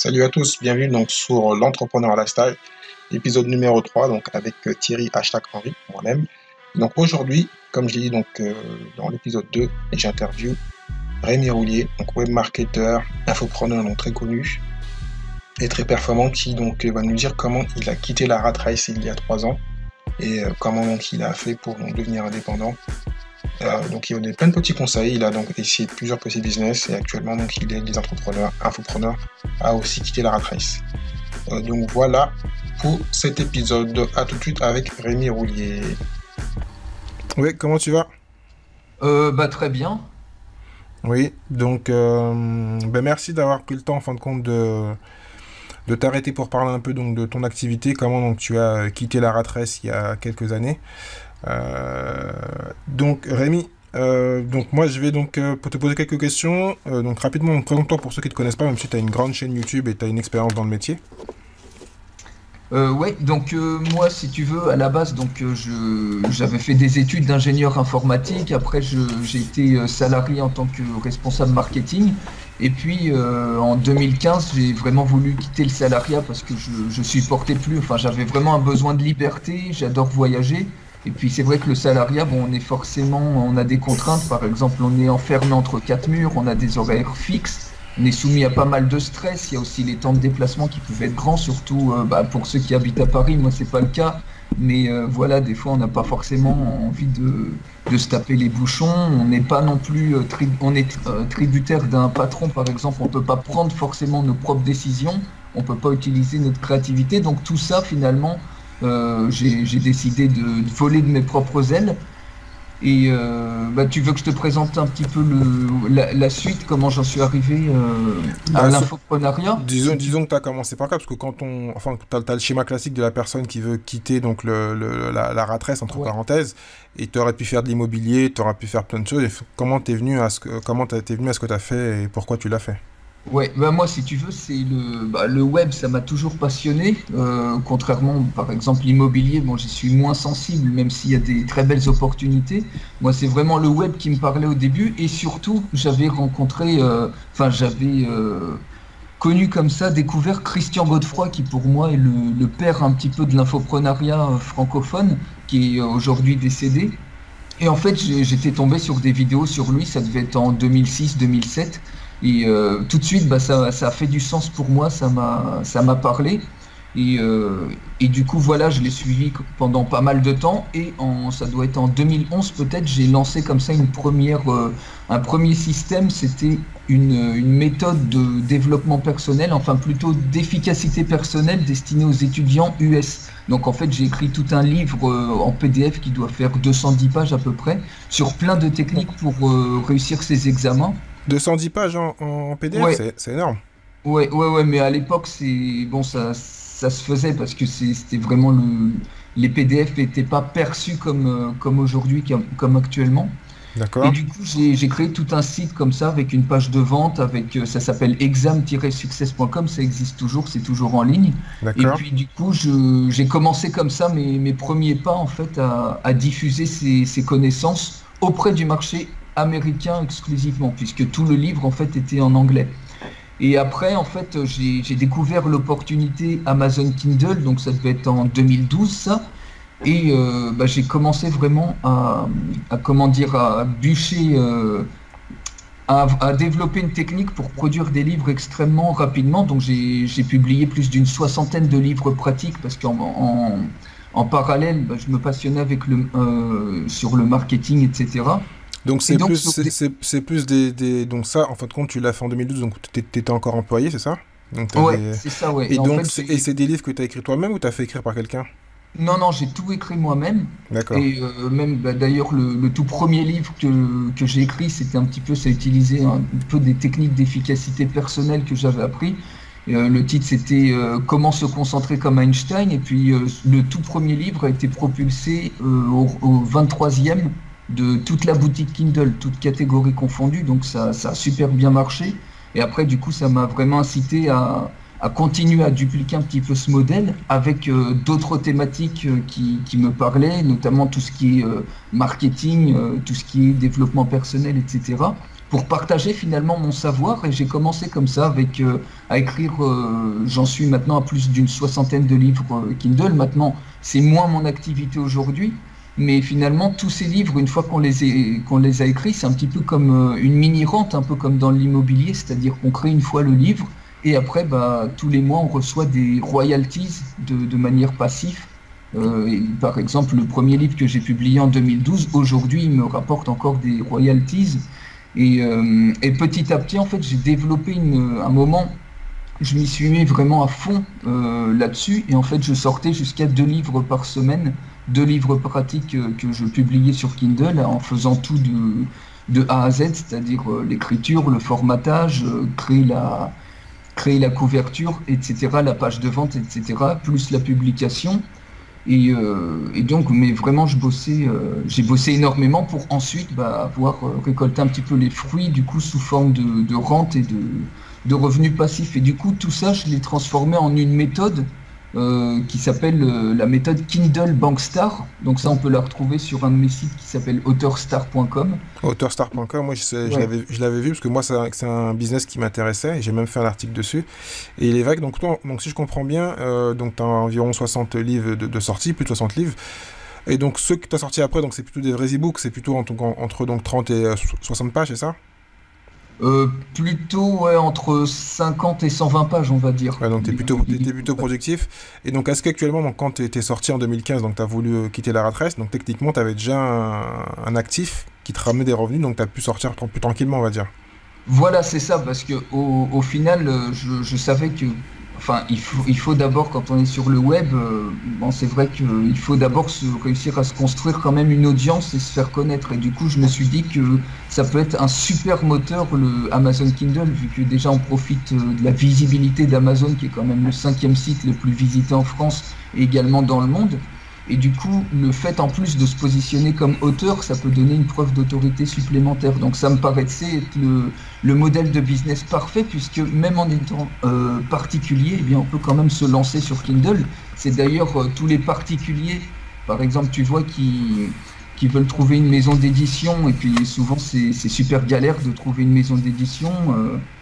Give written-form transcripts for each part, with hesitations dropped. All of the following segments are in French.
Salut à tous, bienvenue donc sur l'Entrepreneur Lifestyle, épisode numéro 3, donc avec Thierry hashtag Henry, moi-même. Donc aujourd'hui, comme j'ai dit dans l'épisode 2, j'interview Rémi Roulier, donc web marketeur, infopreneur donc très connu et très performant, qui donc va nous dire comment il a quitté la rat race il y a 3 ans et comment donc il a fait pour donc, devenir indépendant. Donc il a donné plein de petits conseils, il a donc essayé plusieurs petits business et actuellement donc il aide les entrepreneurs, infopreneurs à aussi quitter la rat race. Donc voilà pour cet épisode. À tout de suite avec Rémi Roulier. Oui, comment tu vas? Très bien. Oui, donc merci d'avoir pris le temps en fin de compte de t'arrêter pour parler un peu donc, de ton activité, comment donc, tu as quitté la rat race il y a quelques années. Donc Rémi, donc moi je vais pour te poser quelques questions. Donc rapidement, présente-toi pour ceux qui ne te connaissent pas, même si tu as une grande chaîne YouTube et tu as une expérience dans le métier. Ouais, moi, si tu veux, à la base, j'avais fait des études d'ingénieur informatique. Après, j'ai été salarié en tant que responsable marketing. Et puis, en 2015, j'ai vraiment voulu quitter le salariat parce que je supportais plus. Enfin, j'avais vraiment un besoin de liberté. J'adore voyager. Et puis, c'est vrai que le salariat, bon, on a des contraintes. Par exemple, on est enfermé entre quatre murs. On a des horaires fixes. On est soumis à pas mal de stress. Il y a aussi les temps de déplacement qui peuvent être grands, surtout pour ceux qui habitent à Paris. Moi, c'est pas le cas. Mais voilà, des fois, on n'a pas forcément envie de se taper les bouchons. On n'est pas non plus tributaire d'un patron, par exemple. On peut pas prendre forcément nos propres décisions. On peut pas utiliser notre créativité. Donc tout ça, finalement, j'ai décidé de voler de mes propres ailes. Et tu veux que je te présente un petit peu la suite, comment j'en suis arrivé à Bah, l'infoprenariat, disons, si tu disons que tu as commencé par là, parce que t'as le schéma classique de la personne qui veut quitter donc la rat race, entre Ouais. parenthèses, et tu aurais pu faire de l'immobilier, tu aurais pu faire plein de choses. Comment t'es venu à ce que tu as fait et pourquoi tu l'as fait? Ouais, moi, si tu veux, le web, ça m'a toujours passionné. Contrairement, par exemple, l'immobilier, bon, j'y suis moins sensible, même s'il y a des très belles opportunités. Moi, c'est vraiment le web qui me parlait au début. Et surtout, j'avais connu comme ça, découvert Christian Godefroy, qui pour moi est le père un petit peu de l'infoprenariat francophone, qui est aujourd'hui décédé. Et en fait, j'étais tombé sur des vidéos sur lui, ça devait être en 2006-2007. Et tout de suite, ça a fait du sens pour moi, ça m'a parlé. Et du coup, voilà, je l'ai suivi pendant pas mal de temps. Ça doit être en 2011 peut-être, j'ai lancé comme ça un premier système. C'était une méthode de développement personnel, enfin plutôt d'efficacité personnelle destinée aux étudiants US. Donc en fait, j'ai écrit tout un livre en PDF qui doit faire 210 pages à peu près, sur plein de techniques pour réussir ses examens. 210 pages en PDF, Ouais, c'est énorme. ouais, mais à l'époque, ça se faisait parce que c'était vraiment les PDF n'étaient pas perçus comme aujourd'hui, comme actuellement. Et D'accord, du coup, j'ai créé tout un site comme ça avec une page de vente, ça s'appelle exam-success.com, ça existe toujours, c'est toujours en ligne. Et d'accord. puis du coup, j'ai commencé comme ça mes premiers pas en fait à diffuser ces connaissances auprès du marché américain exclusivement, puisque tout le livre en fait était en anglais. Et après, en fait, j'ai découvert l'opportunité Amazon Kindle, donc ça devait être en 2012, ça. Et j'ai commencé vraiment comment dire, à bûcher, à développer une technique pour produire des livres extrêmement rapidement. Donc j'ai publié plus d'une soixantaine de livres pratiques parce en parallèle, je me passionnais sur le marketing, etc. Donc Et c'est donc plus, sur des c'est plus donc ça, en fin de compte, tu l'as fait en 2012, donc t'étais encore employé, c'est ça? Donc Ouais, t'avais, c'est ça, ouais. et Et en donc, fait, c'est des livres que t'as écrits toi-même ou t'as fait écrire par quelqu'un? non, non, j'ai tout écrit moi-même. D'accord. Et même, d'ailleurs, le tout premier livre que j'ai écrit, ça utilisait un peu des techniques d'efficacité personnelle que j'avais appris. Le titre, c'était Comment se concentrer comme Einstein. Et puis, le tout premier livre a été propulsé au 23e de toute la boutique Kindle, toutes catégories confondues. Donc, ça a super bien marché. Et après, du coup, ça m'a vraiment incité à continuer à dupliquer un petit peu ce modèle avec d'autres thématiques qui me parlaient, notamment tout ce qui est marketing, tout ce qui est développement personnel, etc. pour partager finalement mon savoir. Et j'ai commencé comme ça à écrire, j'en suis maintenant à plus d'une soixantaine de livres Kindle. Maintenant, c'est moins mon activité aujourd'hui. Mais finalement, tous ces livres, une fois qu'on les a écrits, c'est un petit peu comme une mini-rente, un peu comme dans l'immobilier, c'est-à-dire qu'on crée une fois le livre et après, tous les mois, on reçoit des royalties de manière passive. Et par exemple, le premier livre que j'ai publié en 2012, aujourd'hui, il me rapporte encore des royalties. Et petit à petit, en fait, j'ai développé un moment, je m'y suis mis vraiment à fond là-dessus. Et en fait, je sortais jusqu'à 2 livres par semaine, 2 livres pratiques que je publiais sur Kindle en faisant tout de A à Z, c'est-à-dire l'écriture, le formatage, créer la couverture, etc., la page de vente, etc., plus la publication. Et donc, mais vraiment, j'ai bossé énormément pour ensuite pouvoir récolter un petit peu les fruits, du coup, sous forme de rente et de revenus passifs. Et du coup, tout ça, je l'ai transformé en une méthode qui s'appelle la méthode Kindle Bankstar. Donc ça, on peut la retrouver sur un de mes sites qui s'appelle auteurstar.com. Auteurstar.com, moi Ouais. je l'avais vu parce que moi c'est un business qui m'intéressait et j'ai même fait un article dessus. Et il est vrai que donc si je comprends bien, donc tu as environ 60 livres de sortie, plus de 60 livres. Et donc ceux que tu as sortis après, donc c'est plutôt des vrais e-books, c'est plutôt entre donc 30 et 60 pages, c'est ça? Plutôt ouais, entre 50 et 120 pages, on va dire. Ouais, donc Des t'es livres plutôt papier. productif. Et donc, est-ce qu'actuellement, donc, quand t'es sorti en 2015, donc t'as voulu quitter la rat race, donc techniquement, t'avais déjà un actif qui te ramenait des revenus, donc t'as pu sortir plus tranquillement, on va dire. Voilà, c'est ça, parce que au final, je savais que, enfin, il faut d'abord, quand on est sur le web, bon, c'est vrai qu'il faut d'abord réussir à se construire quand même une audience et se faire connaître. Et du coup, je me suis dit que ça peut être un super moteur, le Amazon Kindle, vu que déjà on profite de la visibilité d'Amazon, qui est quand même le 5e site le plus visité en France et également dans le monde. Et du coup, le fait en plus de se positionner comme auteur, ça peut donner une preuve d'autorité supplémentaire. Donc ça me paraissait être le modèle de business parfait, puisque même en étant particulier, eh bien, on peut quand même se lancer sur Kindle. C'est d'ailleurs tous les particuliers, par exemple, tu vois, qui veulent trouver une maison d'édition, et puis souvent c'est super galère de trouver une maison d'édition.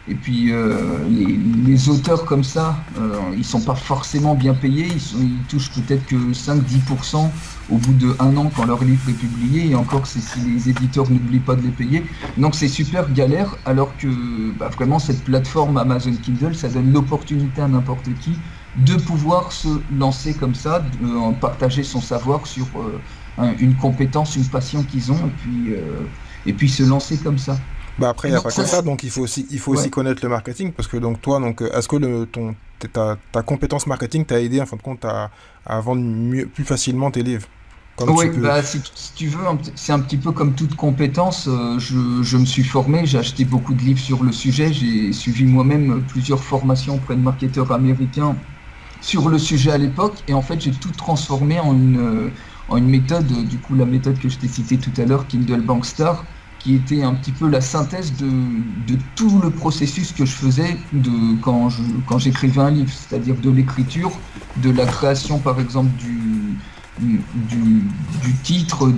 Et puis les auteurs comme ça, ils sont pas forcément bien payés, ils touchent peut-être que 5-10% au bout de 1 an quand leur livre est publié, et encore c'est si les éditeurs n'oublient pas de les payer. Donc c'est super galère, alors que vraiment cette plateforme Amazon Kindle, ça donne l'opportunité à n'importe qui de pouvoir se lancer comme ça, de partager son savoir sur une compétence, une passion qu'ils ont, et puis se lancer comme ça. Bah après, il n'y a Donc pas que ça, ça, donc il faut aussi ouais. connaître le marketing, parce que donc toi, donc, est-ce que ta compétence marketing t'a aidé, en fin de compte, à vendre plus facilement tes livres? Comme tu Oui, peux. si tu veux, c'est un petit peu comme toute compétence. Je me suis formé, j'ai acheté beaucoup de livres sur le sujet, j'ai suivi moi-même plusieurs formations auprès de marketeurs américains sur le sujet à l'époque, et en fait, j'ai tout transformé en une méthode, du coup, la méthode que je t'ai citée tout à l'heure, Kindle Bankstar, qui était un petit peu la synthèse de tout le processus que je faisais quand j'écrivais un livre, c'est-à-dire de l'écriture, de la création, par exemple, du titre,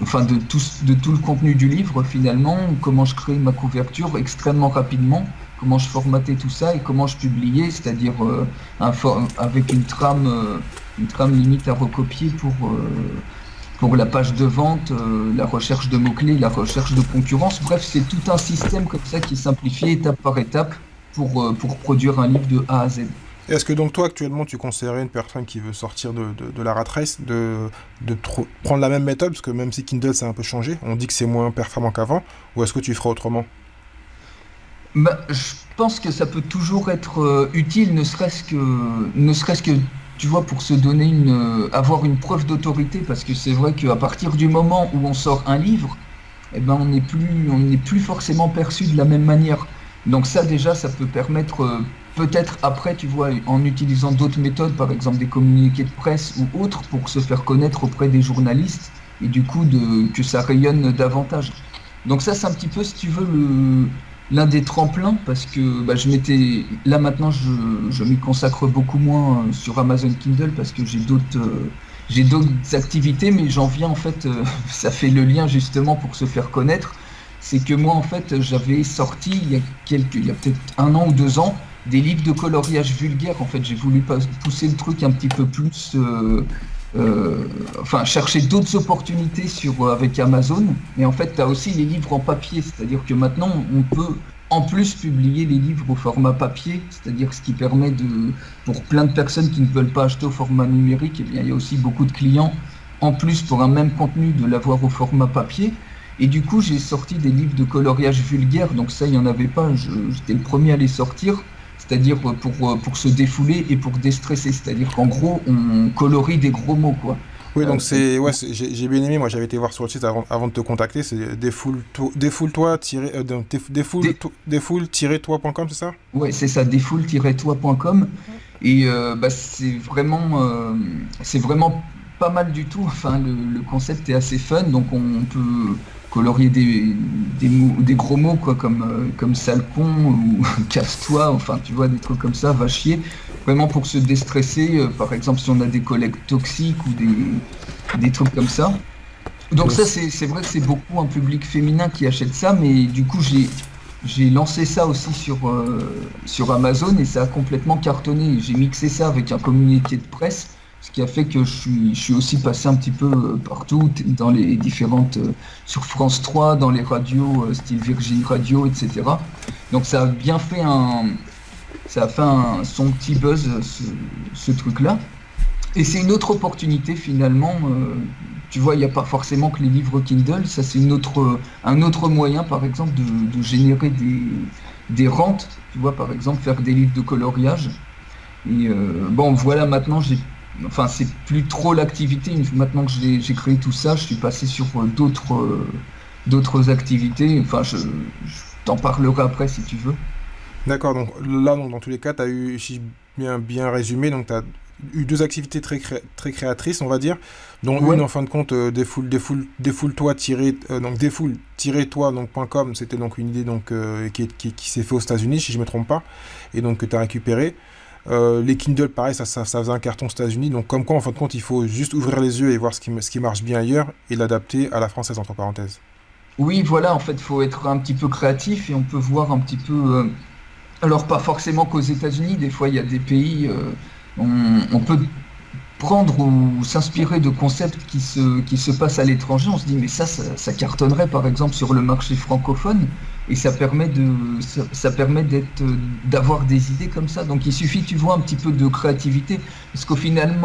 enfin de tout le contenu du livre finalement, comment je crée ma couverture extrêmement rapidement, comment je formatais tout ça et comment je publiais, c'est-à-dire avec une trame limite à recopier pour la page de vente, la recherche de mots-clés, la recherche de concurrence. Bref, c'est tout un système comme ça qui est simplifié étape par étape pour produire un livre de A à Z. Est-ce que donc toi, actuellement, tu conseillerais à une personne qui veut sortir de la rat race prendre la même méthode, parce que même si Kindle ça a un peu changé, on dit que c'est moins performant qu'avant, ou est-ce que tu feras autrement? Je pense que ça peut toujours être utile, ne serait-ce que, tu vois, pour se donner avoir une preuve d'autorité, parce que c'est vrai qu'à partir du moment où on sort un livre, eh ben, on n'est plus forcément perçu de la même manière. Donc ça, déjà, ça peut permettre, peut-être après, tu vois, en utilisant d'autres méthodes, par exemple des communiqués de presse ou autres, pour se faire connaître auprès des journalistes, et du coup, que ça rayonne davantage. Donc ça, c'est un petit peu, si tu veux, l'un des tremplins, parce que là maintenant, je m'y consacre beaucoup moins sur Amazon Kindle, parce que j'ai d'autres activités, mais j'en viens en fait, ça fait le lien justement pour se faire connaître. c'est que moi, en fait, j'avais sorti il y a peut-être 1 an ou 2 ans, des livres de coloriage vulgaire. En fait, j'ai voulu pousser le truc un petit peu plus, enfin, chercher d'autres opportunités avec Amazon. Et en fait, tu as aussi les livres en papier, c'est-à-dire que maintenant, on peut en plus publier les livres au format papier, c'est-à-dire ce qui permet pour plein de personnes qui ne veulent pas acheter au format numérique, eh bien, il y a aussi beaucoup de clients, en plus pour un même contenu, de l'avoir au format papier. Et du coup, j'ai sorti des livres de coloriage vulgaire, donc ça, il n'y en avait pas, j'étais le premier à les sortir, c'est-à-dire pour se défouler et pour déstresser, c'est-à-dire qu'en gros, on colorie des gros mots, quoi. Oui, donc C'est j'ai bien aimé. Moi, j'avais été voir sur le site avant de te contacter. C'est défoule-toi, défoule-toi.com, c'est ça? Ouais, c'est ça, défoule-toi.com. Et c'est vraiment pas mal du tout. Enfin, le concept est assez fun, donc on peut colorier des gros mots, quoi, comme sale con ou casse-toi, enfin, tu vois, des trucs comme ça, va chier. Vraiment pour se déstresser, par exemple, si on a des collègues toxiques ou des trucs comme ça. Donc ça, c'est vrai que c'est beaucoup un public féminin qui achète ça, mais du coup, j'ai lancé ça aussi sur Amazon et ça a complètement cartonné. J'ai mixé ça avec un communiqué de presse, ce qui a fait que je suis aussi passé un petit peu partout, dans les différentes, sur France 3, dans les radios, style Virgin Radio, etc. Donc ça a bien fait son petit buzz, ce truc-là. Et c'est une autre opportunité finalement. Tu vois, il n'y a pas forcément que les livres Kindle. Ça, c'est un autre moyen, par exemple, de générer des rentes. Tu vois, par exemple, faire des livres de coloriage. Et bon, voilà, maintenant, c'est plus trop l'activité. Maintenant que j'ai créé tout ça, je suis passé sur d'autres activités. Enfin, je t'en parlerai après si tu veux. D'accord, donc là, dans tous les cas, tu as eu, si bien résumé, donc tu as eu deux activités très créatrices, on va dire, dont Ouais. une, en fin de compte, défoule-toi, donc défoule-toi, donc .com, c'était donc une idée donc, qui s'est fait aux États-Unis, si je ne me trompe pas, et donc que tu as récupéré. Les Kindle, pareil, ça faisait un carton aux États-Unis, donc comme quoi, en fin de compte, il faut juste ouvrir les yeux et voir ce qui marche bien ailleurs, et l'adapter à la française, entre parenthèses. Oui, voilà, en fait, il faut être un petit peu créatif et on peut voir un petit peu. Alors, pas forcément qu'aux États-Unis, des fois, il y a des pays, on peut prendre ou s'inspirer de concepts qui se passent à l'étranger. On se dit, mais ça cartonnerait, par exemple, sur le marché francophone, et ça permet d'avoir des idées comme ça. Donc, il suffit, tu vois, un petit peu de créativité, parce au final,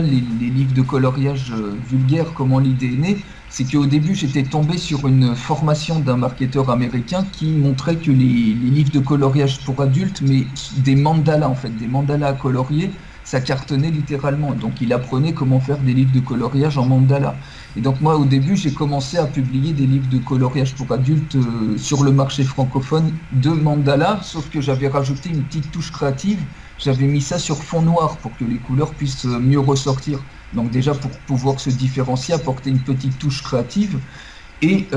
les livres de coloriage vulgaire, comment l'idée est née, c'est qu'au début, j'étais tombé sur une formation d'un marketeur américain qui montrait que les livres de coloriage pour adultes, mais des mandalas en fait, des mandalas à colorier, ça cartonnait littéralement. Donc il apprenait comment faire des livres de coloriage en mandala. Et donc moi, au début, j'ai commencé à publier des livres de coloriage pour adultes sur le marché francophone de mandala, sauf que j'avais rajouté une petite touche créative. J'avais mis ça sur fond noir pour que les couleurs puissent mieux ressortir. Donc déjà pour pouvoir se différencier, apporter une petite touche créative. Et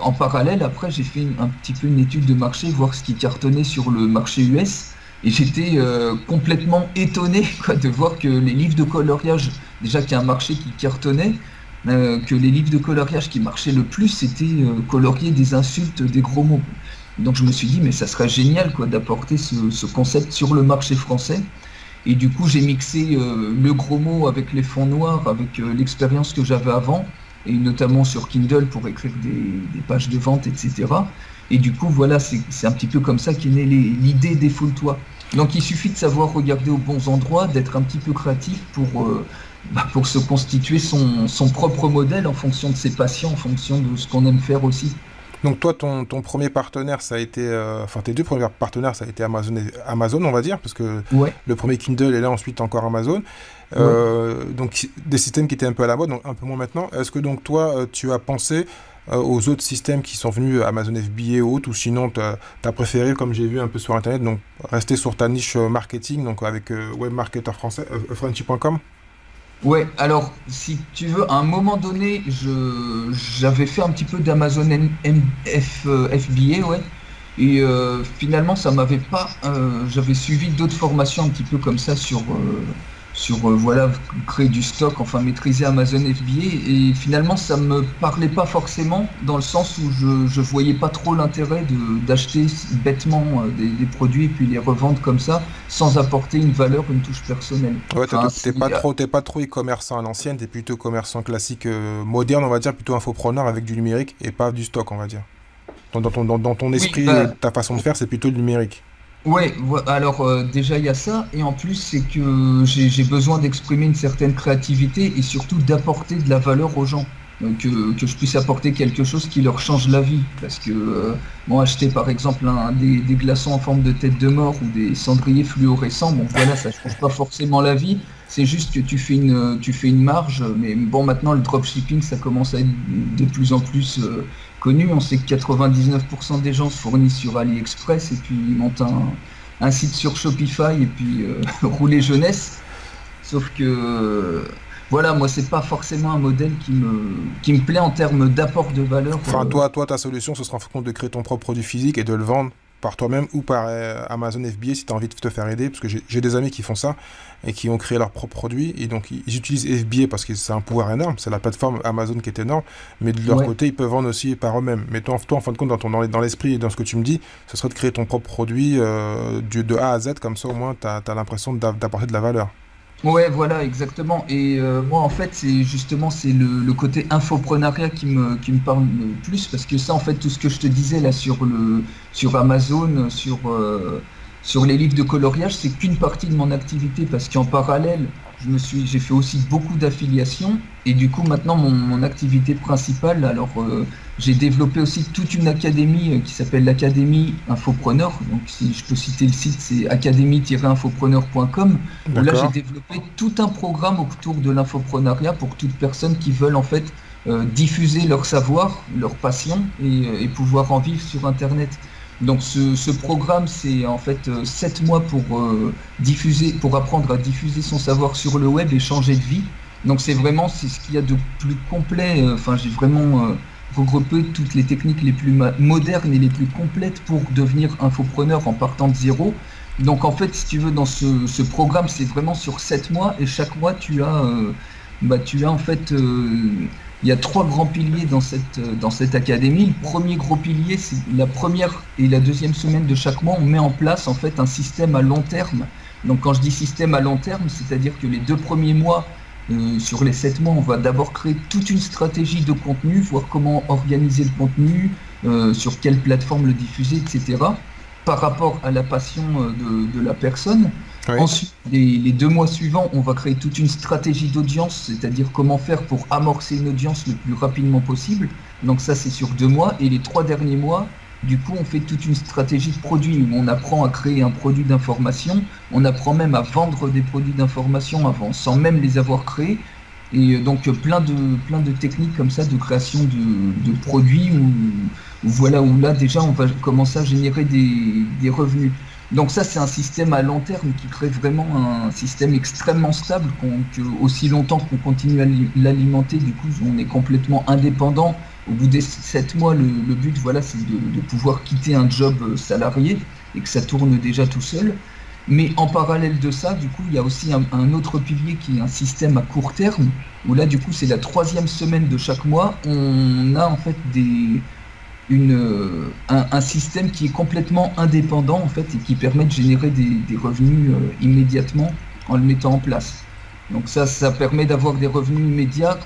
en parallèle, après, j'ai fait un petit peu une étude de marché, voir ce qui cartonnait sur le marché US. Et j'étais complètement étonné quoi, de voir que les livres de coloriage, déjà qu'il y a un marché qui cartonnait, que les livres de coloriage qui marchaient le plus, c'était colorier des insultes, des gros mots. Donc je me suis dit, mais ça serait génial quoi, d'apporter ce concept sur le marché français. Et du coup, j'ai mixé le gros mot avec les fonds noirs, avec l'expérience que j'avais avant, et notamment sur Kindle pour écrire des pages de vente, etc. Et du coup, voilà, c'est un petit peu comme ça qu'est née l'idée Défoule-toi. Donc il suffit de savoir regarder aux bons endroits, d'être un petit peu créatif pour se constituer son propre modèle en fonction de ses patients, en fonction de ce qu'on aime faire aussi. Donc toi, ton premier partenaire, ça a été, enfin tes deux premiers partenaires, ça a été Amazon, on va dire, parce que Ouais, le premier Kindle et là ensuite encore Amazon. ouais. Donc des systèmes qui étaient un peu à la mode, donc un peu moins maintenant. Est-ce que donc toi, tu as pensé aux autres systèmes qui sont venus, Amazon FBA ou autres, ou sinon tu as préféré, comme j'ai vu un peu sur Internet, donc rester sur ta niche marketing, donc avec webmarketer français, Frenchy.com? Ouais, alors si tu veux, à un moment donné, j'avais fait un petit peu d'Amazon FBA, ouais. Et finalement, ça m'avait pas. J'avais suivi d'autres formations un petit peu comme ça voilà, créer du stock, enfin maîtriser Amazon FBA. Et finalement, ça me parlait pas forcément, dans le sens où je voyais pas trop l'intérêt d'acheter bêtement des produits et puis les revendre comme ça, sans apporter une valeur, une touche personnelle. Ouais, Enfin, t'es pas trop e-commerçant à l'ancienne, t'es plutôt commerçant classique, moderne, on va dire, plutôt infopreneur avec du numérique et pas du stock, on va dire. Dans ton oui, esprit, bah, ta façon de faire, c'est plutôt le numérique. ouais, alors déjà il y a ça, et en plus c'est que j'ai besoin d'exprimer une certaine créativité et surtout d'apporter de la valeur aux gens. Donc, que je puisse apporter quelque chose qui leur change la vie. Parce que bon, acheter par exemple des glaçons en forme de tête de mort ou des cendriers fluorescents, bon voilà, ça change pas forcément la vie. C'est juste que tu fais une marge. Mais bon, maintenant le dropshipping ça commence à être de plus en plus connu. On sait que 99% des gens se fournissent sur AliExpress et puis ils montent un site sur Shopify et puis rouler jeunesse. Sauf que voilà, moi c'est pas forcément un modèle qui me plaît en termes d'apport de valeur. Enfin, toi, ta solution, ce sera en fonction de créer ton propre produit physique et de le vendre par toi-même ou par Amazon FBA si tu as envie de te faire aider, parce que j'ai des amis qui font ça et qui ont créé leur propre produit, et donc ils utilisent FBA parce que c'est un pouvoir énorme, c'est la plateforme Amazon qui est énorme, mais de leur Ouais. côté, ils peuvent vendre aussi par eux-mêmes. Mais toi, en fin de compte, dans l'esprit et dans ce que tu me dis, ce serait de créer ton propre produit de A à Z, comme ça au moins tu as l'impression d'apporter de la valeur. Ouais, voilà, exactement. Et moi, en fait, c'est le côté infoprenariat qui me parle le plus, parce que ça, en fait, tout ce que je te disais là sur Amazon, sur les livres de coloriage, c'est qu'une partie de mon activité, parce qu'en parallèle, j'ai fait aussi beaucoup d'affiliations, et du coup, maintenant, mon activité principale, alors, j'ai développé aussi toute une académie qui s'appelle l'Académie Infopreneur. Donc, si je peux citer le site, c'est académie-infopreneur.com, où là, j'ai D'accord? développé tout un programme autour de l'infoprenariat pour toutes personnes qui veulent, en fait, diffuser leur savoir, leur passion, et pouvoir en vivre sur Internet. Donc ce programme, c'est en fait 7 mois pour apprendre à diffuser son savoir sur le web et changer de vie. Donc c'est ce qu'il y a de plus complet. Enfin, j'ai vraiment regroupé toutes les techniques les plus modernes et les plus complètes pour devenir infopreneur en partant de zéro. Donc en fait, si tu veux, dans ce programme, c'est vraiment sur 7 mois, et chaque mois, tu as en fait il y a 3 grands piliers dans cette académie. Le premier gros pilier, c'est la première et la deuxième semaine de chaque mois, on met en place en fait un système à long terme. Donc quand je dis système à long terme, c'est-à-dire que les 2 premiers mois, sur les 7 mois, on va d'abord créer toute une stratégie de contenu, voir comment organiser le contenu, sur quelle plateforme le diffuser, etc., par rapport à la passion de la personne. Oui. Ensuite, les 2 mois suivants, on va créer toute une stratégie d'audience, c'est-à-dire comment faire pour amorcer une audience le plus rapidement possible. Donc ça, c'est sur 2 mois. Et les 3 derniers mois, du coup, on fait toute une stratégie de produit où on apprend à créer un produit d'information. On apprend même à vendre des produits d'information avant, sans même les avoir créés. Et donc plein de techniques comme ça de création de produits voilà, où là déjà on va commencer à générer des revenus. Donc ça, c'est un système à long terme qui crée vraiment un système extrêmement stable, que aussi longtemps qu'on continue à l'alimenter, du coup on est complètement indépendant. Au bout des 7 mois, le but, voilà, c'est de pouvoir quitter un job salarié et que ça tourne déjà tout seul. Mais en parallèle de ça, du coup, il y a aussi un autre pilier qui est un système à court terme, où là, du coup, c'est la 3e semaine de chaque mois. On a en fait un système qui est complètement indépendant en fait et qui permet de générer des revenus immédiatement en le mettant en place. Donc ça permet d'avoir des revenus immédiats,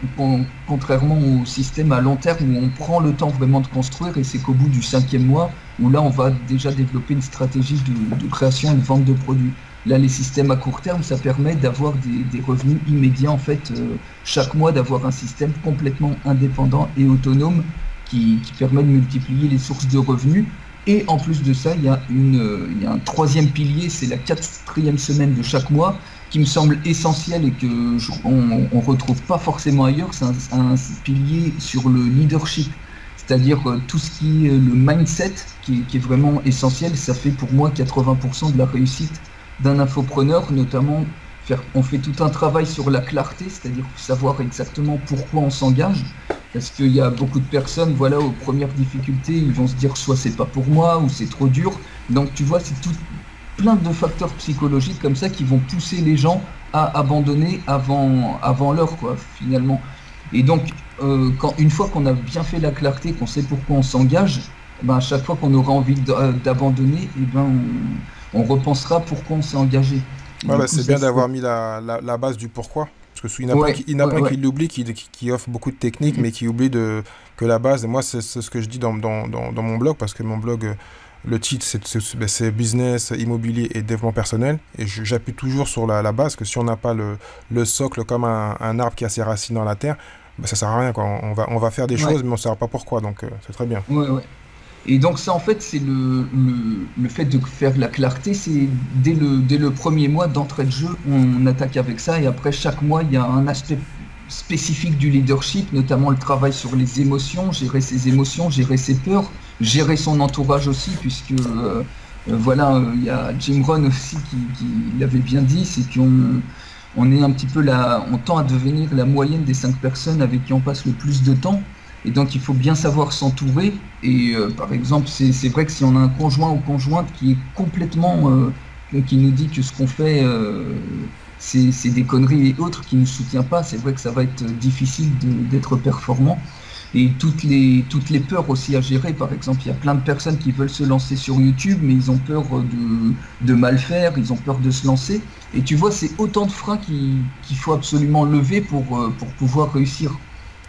contrairement au système à long terme où on prend le temps vraiment de construire, et c'est qu'au bout du 5e mois où là on va déjà développer une stratégie de création et de vente de produits. Là, les systèmes à court terme, ça permet d'avoir des revenus immédiats en fait, chaque mois, d'avoir un système complètement indépendant et autonome qui permet de multiplier les sources de revenus. Et en plus de ça, il y a un 3e pilier, c'est la 4e semaine de chaque mois, qui me semble essentiel et on retrouve pas forcément ailleurs. C'est un pilier sur le leadership, c'est-à-dire tout ce qui est le mindset, qui est vraiment essentiel. Ça fait pour moi 80% de la réussite d'un infopreneur, notamment on fait tout un travail sur la clarté, c'est-à-dire savoir exactement pourquoi on s'engage. Parce qu'il y a beaucoup de personnes, voilà, aux premières difficultés, ils vont se dire soit c'est pas pour moi ou c'est trop dur. Donc tu vois, c'est plein de facteurs psychologiques comme ça qui vont pousser les gens à abandonner avant l'heure, quoi, finalement. Et donc, une fois qu'on a bien fait la clarté, qu'on sait pourquoi on s'engage, ben, à chaque fois qu'on aura envie d'abandonner, et ben, on repensera pourquoi on s'est engagé. Ouais, bah, c'est bien d'avoir mis la base du pourquoi. Parce qu'il y en a plein qui l'oublient, qui offrent beaucoup de techniques, mais qui oublient que la base, et moi c'est ce que je dis dans mon blog, parce que mon blog, le titre c'est business, immobilier et développement personnel, et j'appuie toujours sur la base, que si on n'a pas le socle comme un arbre qui a ses racines dans la terre, bah, ça sert à rien, quoi. On va faire des choses, mais on ne saura pas pourquoi, donc c'est très bien. Ouais. Et donc ça, en fait, c'est le fait de faire la clarté, c'est dès le premier mois d'entrée de jeu, on attaque avec ça, et après chaque mois, il y a un aspect spécifique du leadership, notamment le travail sur les émotions, gérer ses émotions, gérer ses peurs, gérer son entourage aussi, puisque voilà, il y a Jim Rohn aussi qui l'avait bien dit, c'est qu'on est un petit peu on tend à devenir la moyenne des 5 personnes avec qui on passe le plus de temps. Et donc il faut bien savoir s'entourer. Et par exemple, c'est vrai que si on a un conjoint ou conjointe qui est complètement qui nous dit que ce qu'on fait c'est des conneries et autres, qui ne nous soutient pas, c'est vrai que ça va être difficile d'être performant. Et toutes les peurs aussi à gérer. Par exemple, il y a plein de personnes qui veulent se lancer sur YouTube, mais ils ont peur de mal faire, ils ont peur de se lancer. Et tu vois, c'est autant de freins qu'il faut absolument lever pour pouvoir réussir.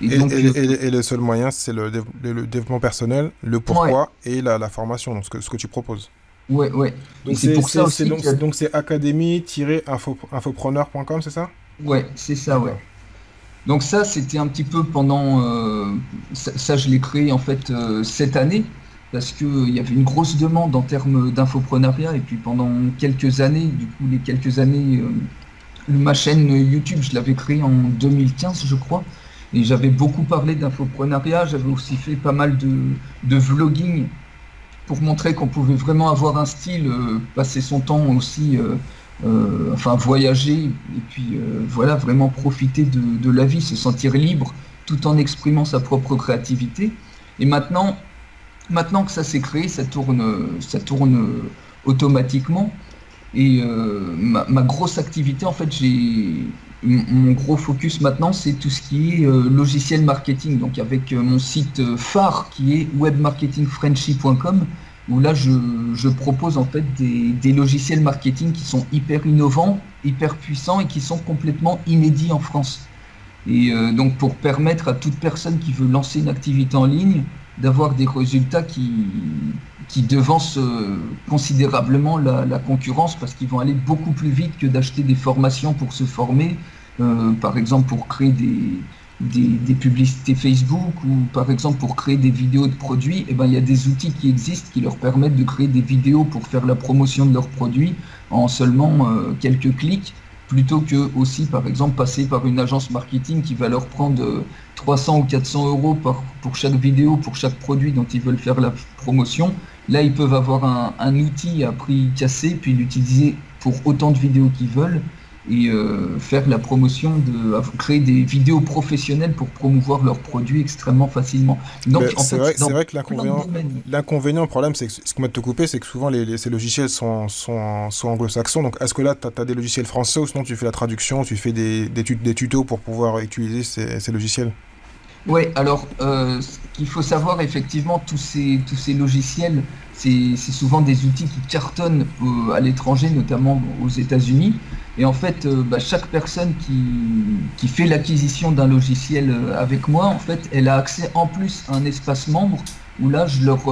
Et le seul moyen, c'est le développement personnel, le pourquoi et la formation, donc ce que tu proposes. Ouais. Donc c'est pour ça aussi. Donc c'est académie-infopreneur.com, c'est ça? Ouais, c'est ça, ouais. Donc ça, c'était un petit peu pendant... ça, je l'ai créé en fait cette année, parce qu'il y avait une grosse demande en termes d'infoprenariat, et puis pendant quelques années, du coup, les quelques années, ma chaîne YouTube, je l'avais créée en 2015, je crois. Et j'avais beaucoup parlé d'infoprenariat, j'avais aussi fait pas mal de vlogging pour montrer qu'on pouvait vraiment avoir un style, passer son temps aussi, enfin voyager, et puis voilà, vraiment profiter de la vie, se sentir libre, tout en exprimant sa propre créativité. Et maintenant que ça s'est créé, ça tourne automatiquement. Et ma grosse activité, en fait, mon gros focus maintenant, c'est tout ce qui est logiciel marketing, donc avec mon site phare qui est webmarketingfrenchy.com, où là je propose en fait des logiciels marketing qui sont hyper innovants, hyper puissants et qui sont complètement inédits en France. Et donc pour permettre à toute personne qui veut lancer une activité en ligne d'avoir des résultats qui devancent considérablement la concurrence, parce qu'ils vont aller beaucoup plus vite que d'acheter des formations pour se former, par exemple pour créer des publicités Facebook, ou par exemple pour créer des vidéos de produits. Et ben, il y a des outils qui existent qui leur permettent de créer des vidéos pour faire la promotion de leurs produits en seulement quelques clics, plutôt que aussi par exemple passer par une agence marketing qui va leur prendre 300 ou 400 euros pour chaque vidéo, pour chaque produit dont ils veulent faire la promotion. Là, ils peuvent avoir un outil à prix cassé, puis l'utiliser pour autant de vidéos qu'ils veulent, et faire la promotion, créer des vidéos professionnelles pour promouvoir leurs produits extrêmement facilement. Donc, c'est vrai que l'inconvénient, le problème, c'est que ce qui m'a te couper, c'est que souvent ces logiciels sont anglo-saxons. Donc, est-ce que là, tu as des logiciels français, ou sinon tu fais la traduction, tu fais des tutos pour pouvoir utiliser ces logiciels? Oui, alors, ce qu'il faut savoir, effectivement, tous ces logiciels, c'est souvent des outils qui cartonnent à l'étranger, notamment aux États-Unis. Et en fait, chaque personne qui fait l'acquisition d'un logiciel avec moi, en fait, elle a accès en plus à un espace membre où là, je leur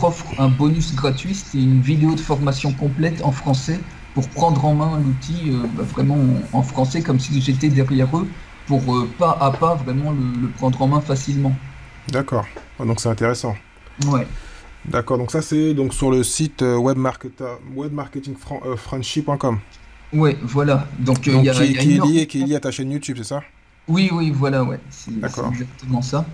offre un bonus gratuit, c'est une vidéo de formation complète en français pour prendre en main l'outil vraiment en français, comme si j'étais derrière eux, pour pas à pas vraiment le prendre en main facilement. D'accord, donc c'est intéressant. Ouais. D'accord, donc ça c'est donc sur le site webmarketingfrenchy.com. Ouais, voilà. Donc, qui est lié à ta chaîne YouTube, c'est ça? Oui, voilà, ouais. C'est exactement ça.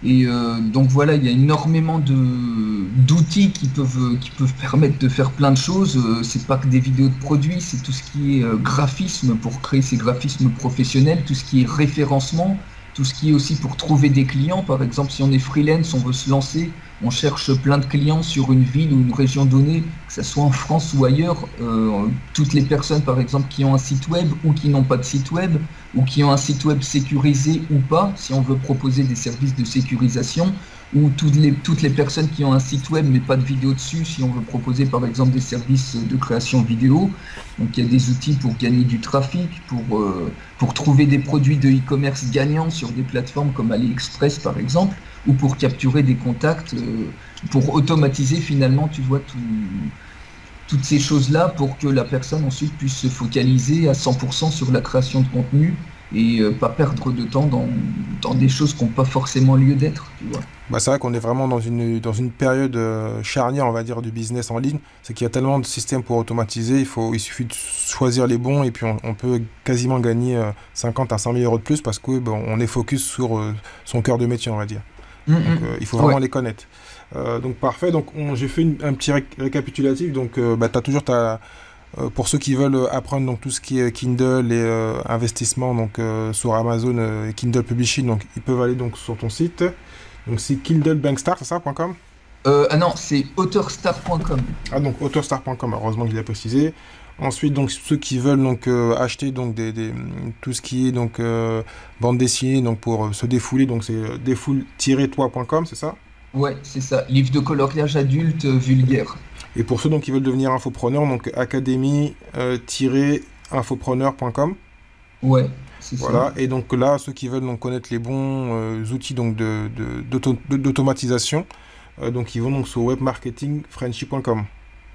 Et donc voilà, il y a énormément d'outils qui peuvent permettre de faire plein de choses. C'est pas que des vidéos de produits, c'est tout ce qui est graphisme pour créer ces graphismes professionnels, tout ce qui est référencement, tout ce qui est aussi pour trouver des clients. Par exemple, si on est freelance, on veut se lancer, on cherche plein de clients sur une ville ou une région donnée, que que ce soit en France ou ailleurs, toutes les personnes par exemple qui ont un site web ou qui n'ont pas de site web, ou qui ont un site web sécurisé ou pas, si on veut proposer des services de sécurisation, ou toutes les personnes qui ont un site web mais pas de vidéo dessus, si on veut proposer par exemple des services de création vidéo. Donc il y a des outils pour gagner du trafic, pour trouver des produits de e-commerce gagnants sur des plateformes comme AliExpress par exemple, ou pour capturer des contacts, pour automatiser finalement, tu vois, toutes ces choses-là pour que la personne ensuite puisse se focaliser à 100% sur la création de contenu et pas perdre de temps dans des choses qui n'ont pas forcément lieu d'être, tu vois. Bah, c'est vrai qu'on est vraiment dans une période charnière, on va dire, du business en ligne. C'est qu'il y a tellement de systèmes pour automatiser, il suffit de choisir les bons et puis on peut quasiment gagner 50 à 100 000 euros de plus parce que on est focus sur son cœur de métier, on va dire. Donc il faut vraiment les connaître. Donc parfait, donc j'ai fait un petit récapitulatif. Donc tu as toujours pour ceux qui veulent apprendre donc tout ce qui est Kindle et investissement donc sur Amazon et Kindle Publishing, donc ils peuvent aller donc sur ton site. Donc c'est kindlebankstar, c'est ça, .com? Ah non, c'est auteurstar.com. Ah donc auteurstar.com, heureusement que je l'ai précisé. Ensuite donc ceux qui veulent donc acheter donc tout ce qui est donc bande dessinée donc pour se défouler, donc c'est défoule-toi.com, c'est ça? Ouais, c'est ça, livre de coloriage adulte vulgaire. Et pour ceux donc qui veulent devenir infopreneur, donc académie-infopreneur.com. Ouais, c'est voilà. ça. Et donc là, ceux qui veulent donc connaître les bons outils donc d'automatisation, donc ils vont donc sur webmarketingfrenchy.com.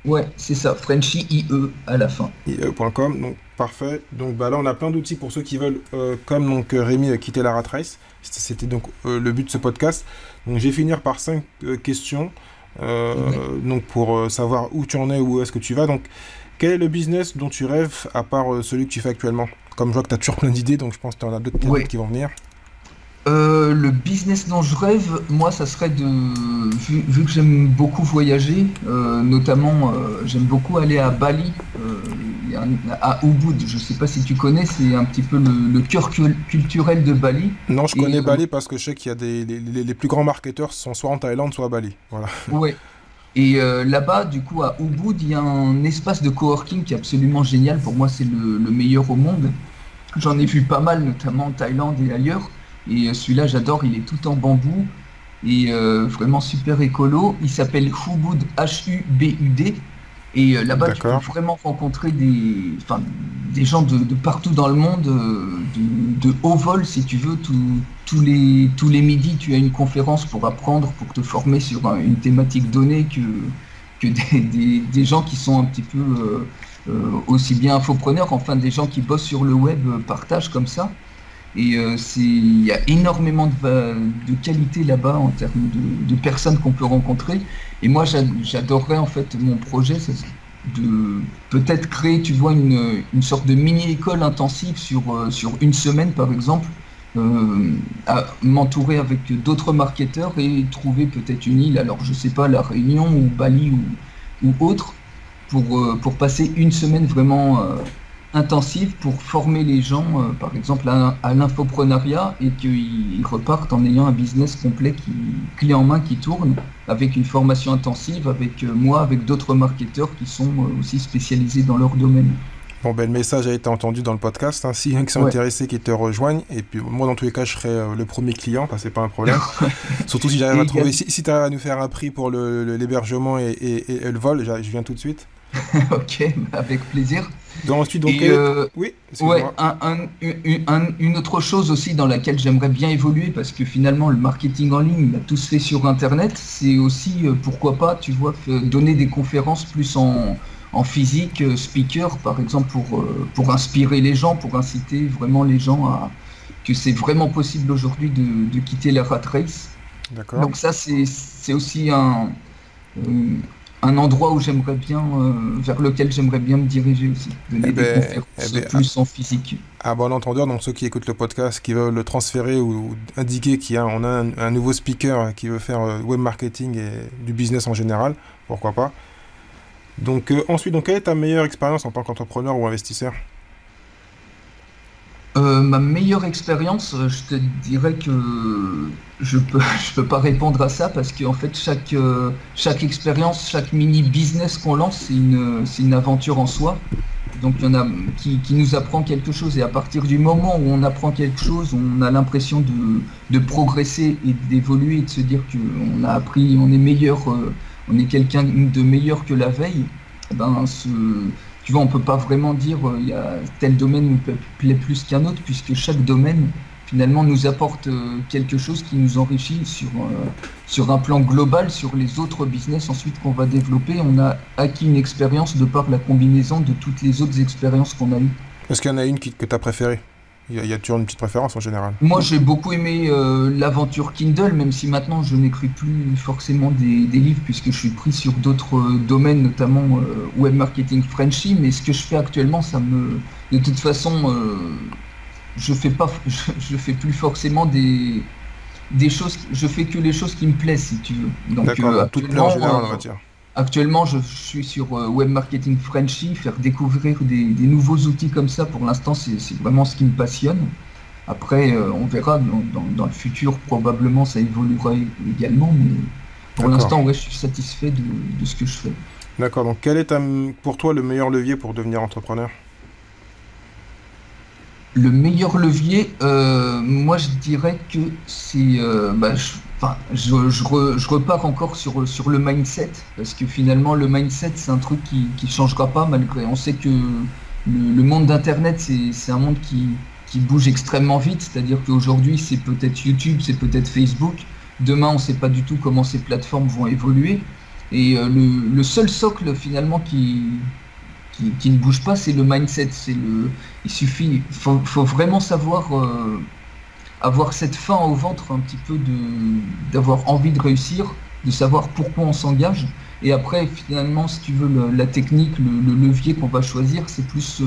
Ouais, c'est ça, Frenchy IE à la fin. IE.com, donc parfait. Donc là, on a plein d'outils pour ceux qui veulent, comme donc Rémi, quitter la rat race. C'était donc le but de ce podcast. Donc je vais finir par 5 questions. Donc pour savoir où tu en es, où est-ce que tu vas. Donc quel est le business dont tu rêves à part celui que tu fais actuellement? Comme je vois que tu as toujours plein d'idées, donc je pense que tu en as d'autres qui vont venir. Le business dont je rêve, moi, ça serait vu que j'aime beaucoup voyager, notamment j'aime beaucoup aller à Bali, à Ubud. Je sais pas si tu connais, c'est un petit peu le cœur culturel de Bali. Non, je connais Bali parce que je sais qu'il y a les plus grands marketeurs sont soit en Thaïlande, soit à Bali. Voilà. Ouais. Et là-bas, du coup, à Ubud, il y a un espace de coworking qui est absolument génial. Pour moi, c'est le meilleur au monde. J'en ai vu pas mal, notamment en Thaïlande et ailleurs. Et celui-là, j'adore, il est tout en bambou et vraiment super écolo. Il s'appelle Hubud, Hubud. Et là-bas, tu peux vraiment rencontrer des gens de partout dans le monde, de haut vol, si tu veux. Tous les midis, tu as une conférence pour apprendre, pour te former sur une thématique donnée que des gens qui sont un petit peu aussi bien infopreneurs, enfin des gens qui bossent sur le web partagent comme ça. Et il y a énormément de qualité là-bas en termes de personnes qu'on peut rencontrer. Et moi, j'adorerais en fait mon projet, c'est de peut-être créer, tu vois, une sorte de mini-école intensive sur une semaine, par exemple, à m'entourer avec d'autres marketeurs et trouver peut-être une île, alors je sais pas, La Réunion ou Bali ou autre, pour passer une semaine vraiment intensive pour former les gens, par exemple, à l'infoprenariat et qu'ils repartent en ayant un business complet clé en main qui tourne, avec une formation intensive, avec moi, avec d'autres marketeurs qui sont aussi spécialisés dans leur domaine. Bon, ben, le message a été entendu dans le podcast. Hein. Si qui sont intéressés, qui te rejoignent. Et puis, moi, dans tous les cas, je serai le premier client. C'est pas un problème. Surtout si j'arrive à trouver. Si tu arrives à nous faire un prix pour l'hébergement et le vol, je viens tout de suite. Ok, avec plaisir. Donc, ensuite, donc, oui, une autre chose aussi dans laquelle j'aimerais bien évoluer, parce que finalement, le marketing en ligne, tout se fait sur Internet. C'est aussi, pourquoi pas, tu vois, donner des conférences plus en physique, speaker, par exemple, pour inspirer les gens, pour inciter vraiment les gens que c'est vraiment possible aujourd'hui de quitter la rat race. D'accord. Donc ça, c'est aussi un endroit où j'aimerais bien, vers lequel j'aimerais bien me diriger aussi, donner des conférences plus en physique. À bon entendeur, donc ceux qui écoutent le podcast, qui veulent le transférer ou indiquer qu'on a un nouveau speaker qui veut faire web marketing et du business en général, pourquoi pas. Donc ensuite, quelle est ta meilleure expérience en tant qu'entrepreneur ou investisseur? Ma meilleure expérience, je te dirais que je peux pas répondre à ça parce qu'en fait chaque expérience, chaque mini business qu'on lance, c'est une aventure en soi. Donc il y en a qui nous apprend quelque chose et à partir du moment où on apprend quelque chose, on a l'impression de progresser et d'évoluer et de se dire qu'on a appris, on est meilleur, on est quelqu'un de meilleur que la veille. Eh ben, tu vois, on peut pas vraiment dire il y a tel domaine nous plaît plus qu'un autre puisque chaque domaine finalement nous apporte quelque chose qui nous enrichit sur un plan global, sur les autres business ensuite qu'on va développer. On a acquis une expérience de par la combinaison de toutes les autres expériences qu'on a eues. Est-ce qu'il y en a une que tu as préférée? Il y a toujours une petite préférence en général. Moi, j'ai beaucoup aimé l'aventure Kindle, même si maintenant je n'écris plus forcément des livres puisque je suis pris sur d'autres domaines, notamment web marketing Frenchy. Mais ce que je fais actuellement, de toute façon, je fais plus forcément des choses, je fais que les choses qui me plaisent, si tu veux. Donc, tout plaît en général, on va dire. Actuellement, je suis sur Web Marketing Frenchy, faire découvrir des nouveaux outils comme ça. Pour l'instant, c'est vraiment ce qui me passionne. Après, on verra dans le futur, probablement ça évoluera également. Mais pour l'instant, ouais, je suis satisfait de ce que je fais. D'accord, donc quel est pour toi le meilleur levier pour devenir entrepreneur? Le meilleur levier, moi je dirais que c'est... je repars encore sur le mindset, parce que finalement le mindset c'est un truc qui changera pas malgré. On sait que le monde d'Internet c'est un monde qui bouge extrêmement vite, c'est-à-dire qu'aujourd'hui c'est peut-être YouTube, c'est peut-être Facebook, demain on sait pas du tout comment ces plateformes vont évoluer, et le seul socle finalement qui ne bouge pas, c'est le mindset. Faut vraiment savoir avoir cette faim au ventre un petit peu d'avoir envie de réussir, de savoir pourquoi on s'engage. Et après, finalement, si tu veux, la technique, le levier qu'on va choisir, c'est plus,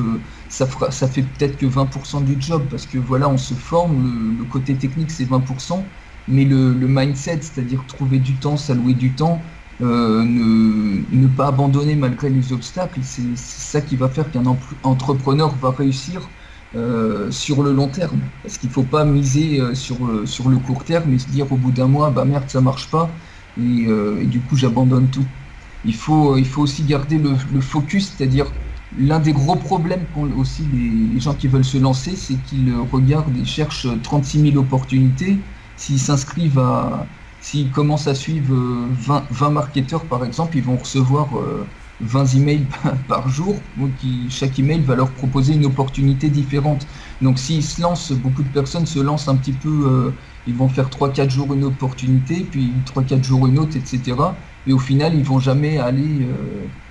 ça fait peut-être que 20% du job, parce que voilà, on se forme, le côté technique c'est 20%, mais le mindset, c'est-à-dire trouver du temps, s'allouer du temps, ne pas abandonner malgré les obstacles, c'est ça qui va faire qu'un entrepreneur va réussir sur le long terme. Parce qu'il ne faut pas miser sur le court terme et se dire au bout d'un mois, bah merde, ça marche pas, et du coup j'abandonne tout. Il faut aussi garder le focus, c'est-à-dire l'un des gros problèmes qu'ont aussi les gens qui veulent se lancer, c'est qu'ils regardent et cherchent 36 000 opportunités. S'ils commencent à suivre 20 marketeurs par exemple, ils vont recevoir 20 emails par jour, donc chaque email va leur proposer une opportunité différente. Donc s'ils se lancent, beaucoup de personnes se lancent un petit peu, ils vont faire 3-4 jours une opportunité, puis 3-4 jours une autre, etc. Et au final, ils vont jamais aller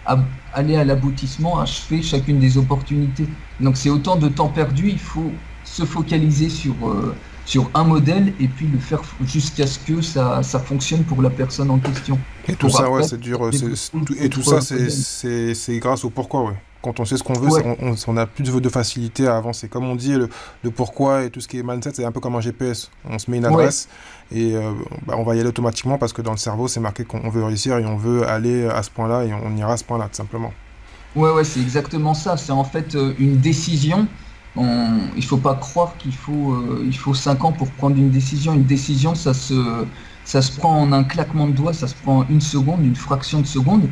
à l'aboutissement, achever chacune des opportunités. Donc c'est autant de temps perdu, il faut se focaliser sur un modèle et puis le faire jusqu'à ce que ça fonctionne pour la personne en question. Et tout ça, ouais, c'est dur. Et tout ça, c'est grâce au pourquoi, ouais. Quand on sait ce qu'on veut, Ouais. on a plus de facilité à avancer. Comme on dit, le pourquoi et tout ce qui est mindset, c'est un peu comme un GPS. On se met une adresse et on va y aller automatiquement parce que dans le cerveau, c'est marqué qu'on veut réussir et on veut aller à ce point-là et on ira à ce point-là, tout simplement. Ouais, c'est exactement ça. C'est en fait une décision. Il faut pas croire qu'il faut 5 ans pour prendre une décision. Une décision, ça se prend en un claquement de doigts, ça se prend en une seconde, une fraction de seconde.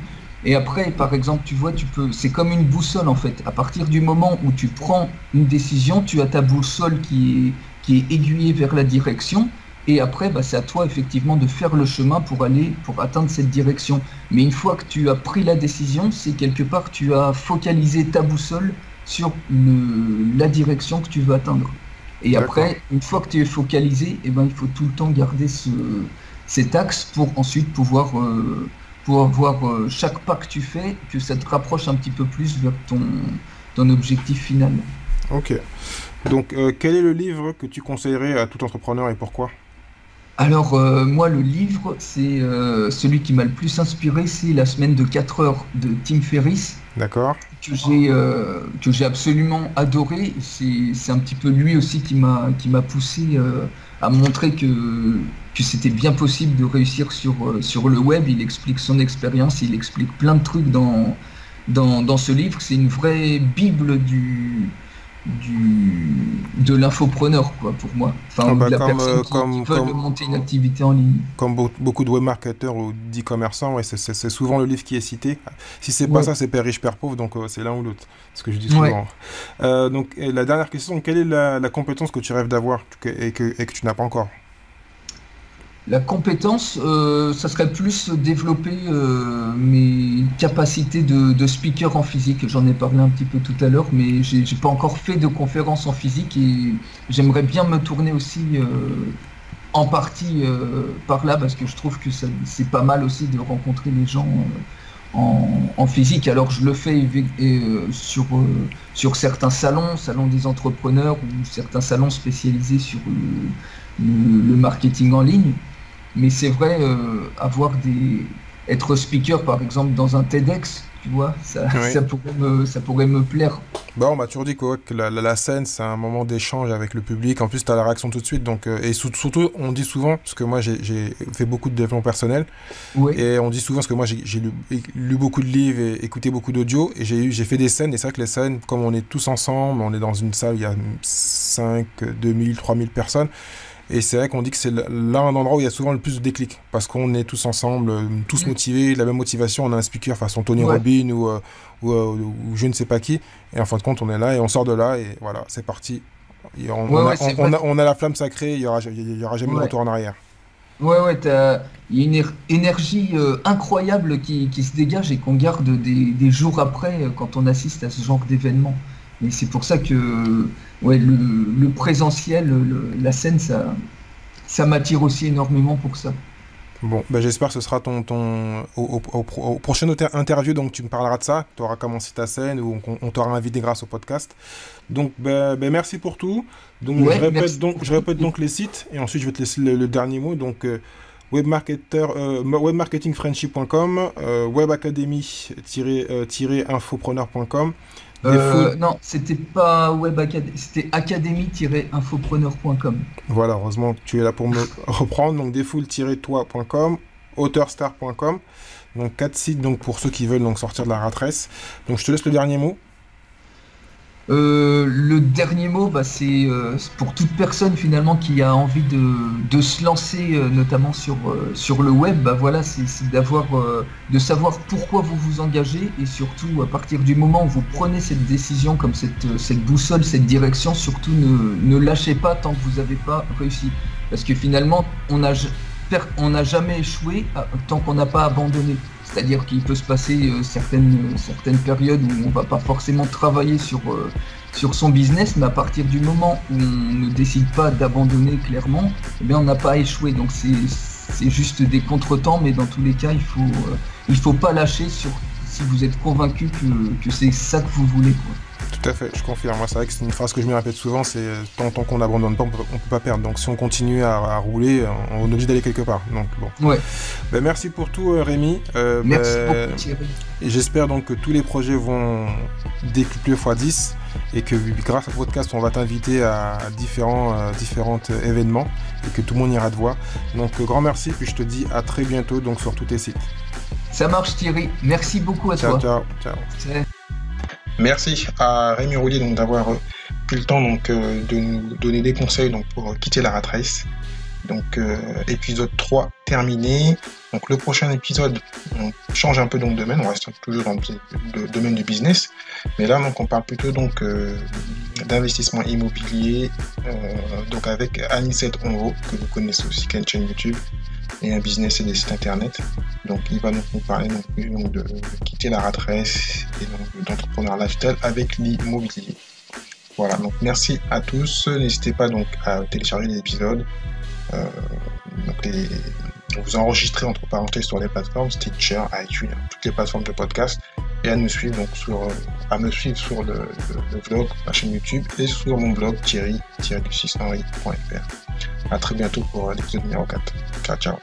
Et après, par exemple, tu vois, c'est comme une boussole en fait. À partir du moment où tu prends une décision, tu as ta boussole qui est aiguillée vers la direction. Et après, c'est à toi effectivement de faire le chemin pour atteindre cette direction. Mais une fois que tu as pris la décision, c'est quelque part tu as focalisé ta boussole sur la direction que tu veux atteindre. Et après, une fois que tu es focalisé, il faut tout le temps garder cet axe pour ensuite pouvoir voir chaque pas que tu fais, que ça te rapproche un petit peu plus vers ton objectif final. Ok. Donc, quel est le livre que tu conseillerais à tout entrepreneur et pourquoi? Alors, moi, le livre, c'est celui qui m'a le plus inspiré, c'est La semaine de 4 heures de Tim Ferriss. D'accord. Que j'ai absolument adoré. C'est un petit peu lui aussi qui m'a poussé à montrer que c'était bien possible de réussir sur le web. Il explique son expérience, il explique plein de trucs dans ce livre. C'est une vraie bible de l'infopreneur, quoi, pour moi. Enfin, Bah, de la personne qui veut monter une activité en ligne. Comme beaucoup de webmarketeurs ou d'e-commerçants, ouais, c'est souvent le livre qui est cité. Si c'est pas Ouais. ça, c'est Père riche, Père pauvre, donc c'est l'un ou l'autre. C'est ce que je dis souvent. Donc, et la dernière question, quelle est la compétence que tu rêves d'avoir et que tu n'as pas encore? La compétence, ça serait plus développer mes capacités de speaker en physique. J'en ai parlé un petit peu tout à l'heure, mais j'ai pas encore fait de conférence en physique et j'aimerais bien me tourner aussi en partie par là parce que je trouve que c'est pas mal aussi de rencontrer les gens en physique. Alors je le fais sur certains salons des entrepreneurs ou certains salons spécialisés sur le marketing en ligne. Mais c'est vrai, être speaker par exemple dans un TEDx, tu vois, Oui. ça pourrait me plaire. Bah, on m'a toujours dit quoi, que la scène, c'est un moment d'échange avec le public. En plus, tu as la réaction tout de suite. Donc, et surtout, on dit souvent, parce que moi, j'ai fait beaucoup de développement personnel, Ouais, et on dit souvent, parce que moi, j'ai lu beaucoup de livres et écouté beaucoup d'audio, et j'ai fait des scènes. Et c'est vrai que les scènes, comme on est tous ensemble, on est dans une salle, il y a 5, 2000, 3000 personnes. Et c'est vrai qu'on dit que c'est là un endroit où il y a souvent le plus de déclic, parce qu'on est tous ensemble, tous motivés, la même motivation, on a un speaker façon Tony ouais, Robbins ou je ne sais pas qui, et en fin de compte on est là et on sort de là et voilà, c'est parti. Et c'est vrai. on a la flamme sacrée, il y aura jamais de Ouais. retour en arrière. Ouais, il y a une énergie incroyable qui se dégage et qu'on garde des jours après quand on assiste à ce genre d'événement. Et c'est pour ça que ouais, le présentiel, la scène, ça m'attire aussi énormément pour ça. Bon, ben j'espère que ce sera au prochain interview, donc tu me parleras de ça, tu auras commencé ta scène ou on t'aura invité grâce au podcast. Donc merci pour tout. Donc Ouais, merci. je répète donc les sites et ensuite je vais te laisser le dernier mot. Donc webmarketingfriendship.com, webacademy-infopreneur.com, Default. Non, c'était pas Web Academy, c'était academy-infopreneur.com. Voilà, heureusement que tu es là pour me reprendre. Donc default-toi.com, autheurstar.com. Donc 4 sites donc pour ceux qui veulent donc sortir de la rat race. Donc je te laisse le dernier mot. Le dernier mot, bah, c'est pour toute personne finalement qui a envie de se lancer, notamment sur le web. Bah, voilà, c'est de savoir pourquoi vous vous engagez et surtout à partir du moment où vous prenez cette décision comme cette boussole, cette direction, surtout ne lâchez pas tant que vous n'avez pas réussi. Parce que finalement, on n'a jamais échoué tant qu'on n'a pas abandonné. C'est-à-dire qu'il peut se passer certaines périodes où on ne va pas forcément travailler sur son business, mais à partir du moment où on ne décide pas d'abandonner clairement, eh bien on n'a pas échoué. Donc c'est juste des contretemps, mais dans tous les cas, il faut pas lâcher si vous êtes convaincu que c'est ça que vous voulez, quoi. Tout à fait, je confirme. Moi, c'est vrai que c'est une phrase que je me répète souvent, c'est tant qu'on n'abandonne pas, on peut pas perdre. Donc si on continue à rouler, on est obligé d'aller quelque part. Donc bon. Ouais. Merci pour tout, Rémi. Merci beaucoup, Thierry. Et j'espère donc que tous les projets vont décupler x10 et que grâce au podcast, on va t'inviter à différents événements et que tout le monde ira te voir. Donc grand merci, puis je te dis à très bientôt donc sur tous tes sites. Ça marche, Thierry. Merci beaucoup à toi. Ciao. Salut. Merci à Rémi Roulier donc d'avoir pris le temps donc de nous donner des conseils donc pour quitter la rat race. Donc épisode 3 terminé. Donc le prochain épisode, on change un peu donc de domaine, on reste toujours dans le domaine du business, mais là donc on parle plutôt donc d'investissement immobilier, donc avec Anicet Onvo que vous connaissez aussi, qui a une chaîne YouTube et un business et des sites internet. Donc il va donc nous parler donc de quitter la rat race et donc d'entrepreneur lifestyle avec l'immobilier. Voilà, donc merci à tous. N'hésitez pas donc à télécharger les épisodes. Vous enregistrez entre parenthèses sur les plateformes Stitcher, iTunes, toutes les plateformes de podcast, et à me suivre donc sur le vlog, ma chaîne YouTube, et sur mon blog thierry-du6henry.fr. À très bientôt pour l'épisode numéro 4. Ciao.